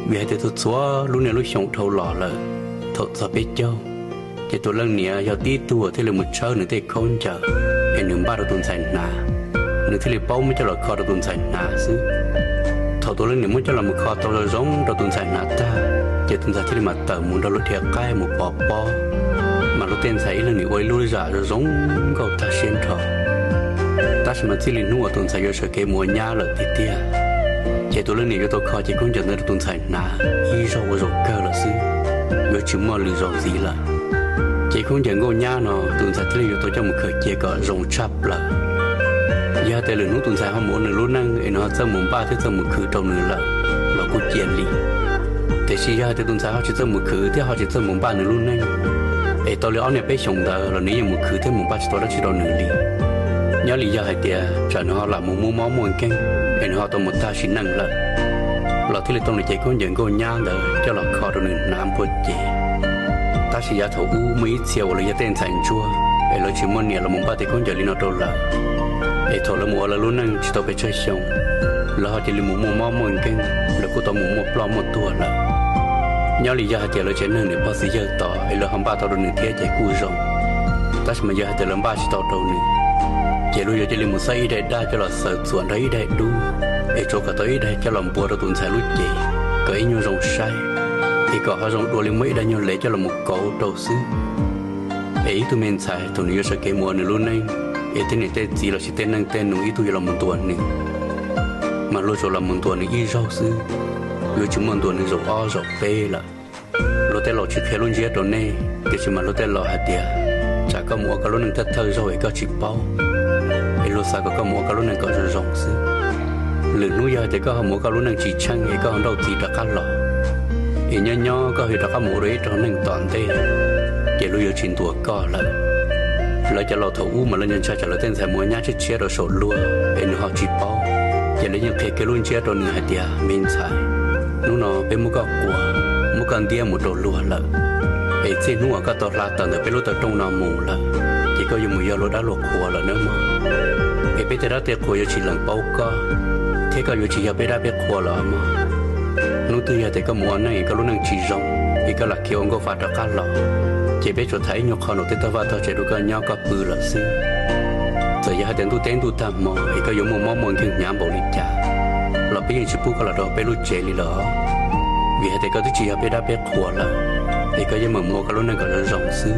vì hai tụi xóa lúc này lúc sống thâu lọ là thâu sao biết châu chỉ tụi lần này giờ tí tua thì là một chơi nữa thì không chờ em nương ba đầu tuần sai nà nương thì là bao mới cho là kho đầu tuần sai nà xứ thâu tụi lần này mới cho là một kho tàu là giống đầu tuần sai nà ta chỉ tuần sai thì là mặt tờ muốn đầu lúc thiệt cái một bò bò mà lúc tên sai lần này quay lui ra rồi giống cầu ta xuyên thọ ta sẽ mà chỉ là nuôi tuần sai giờ cái mùa nhà là tí tia chỉ tụi lần này cho tôi kho chỉ cũng chẳng được tuần sai nà ý rồi rồi cơ là xứ rồi chỉ mà lừa rồi gì là chỉ không chẳng có nhà nó tuần sai thì tôi cho một khởi chỉ có rồng chắp là giờ tới lầnนู้tuần sai họ muốn là lúc năng nó sẽ muốn ba thế sẽ một khởi trong nữa là cũng chuyện lýแต่สิยาแต่ตุนสาเขาจะเจอมือคือที่เขาจะเจอมือบ้านในรุ่นนั้นตอนเลี้ยงเนี่ยไปส่งเดอเรานี้ยังมือคือที่มือบ้านจะตัวเราจะโดนหนึ่งลีย้อนลียาให้เดียจะเขาหลับมือม้อมวนเก่งเขาต้องมุดตาชินนั่งละเราที่เราต้องในใจก็ยังก็ย่างเดอจะหลอกคอตัวหนึ่งน้ำปวดเจตาสิยาถูอู้ไม่เชี่ยวเลยจะเต้นใส่ชัวเราชิมมันเนี่ยเรามือบ้านแต่ก็ยังลีนอโดนละถอดเรามัวเรารุ่นนั้นจะต้องไปช่วยส่งเราจะลีมือม้อมวนเก่งแล้วก็ต้องมือปลอมหมดตัวละnhớ lý do thì là chuyện này nếu bác sĩ giờ tỏ là không ba tao đâu nữa thế chạy cùi rồng ta sẽ mà giờ thì làm ba chỉ tao đâu nữa chỉ lúc giờ chỉ làm một sai để đa cho là sợ chuẩn đấy để đu để cho cả tới đây cho làm bùa đâu tuần sai lúc gì cái như rồng sai thì có họ rồng đua lên mấy đã nhau lấy cho là một cậu đầu xứ ấy tụi mình xài tụi nó sẽ cái mùa này luôn này ấy thế này tên gì là chỉ tên năng tên núi tụi là một tuần này mà lúc cho là một tuần này ít rau xứ rồi chúng mình tuần này rồi o rồi bê là lúc tới lò chỉ khéo luôn giết rồi nè cái chúng mà lúc tới lò hạt tiền chả có mua cái lúc này thật thơ rồi có chỉ bao cái lúc sau có mua cái lúc này có rồi rộng xứ lửa núi giờ thì có mua cái lúc này chỉ chăng thì có đâu chỉ đã cá lò thì nhỏ có thì đã cá mua đấy trong nên toàn thế cái lúc giờ chín tuổi có là cho lò thầu mà lên nhân cha trả lời tên thầy mua nhá chết chết rồi sổ lúa thì họ chỉ bao cái lấy những cái luôn chết rồi nửa hạt tiền mình xài nó bên mua mua cần tiền một đồ lúa là ấy trên nó có tọt là tận bên lúa tọt trong nó mù là chỉ có dùng một giờ lúa đã luộc khô là nữa mà ấy bây giờ đã tiệc khô chỉ lần bao co thế có chỉ giờ bây đã biết khô là mà nó từ giờ thì có mua này có lúc năng chỉ rong thì có là kêu ông có phạt ra cá lò chỉ biết cho thấy nhóc nó tới tao vào tao chỉ được cái nhau có bự là xí giờ giờ tiền tu tam mò thì có dùng một món món kiểu nhảm bổ lịch trà là bây giờ chỉ buộc là đó bây lúc chế li đó vì thế có thứ chỉ là bây đã biết khua là thì có những mầm mua cái lúc này gọi là rồng xứ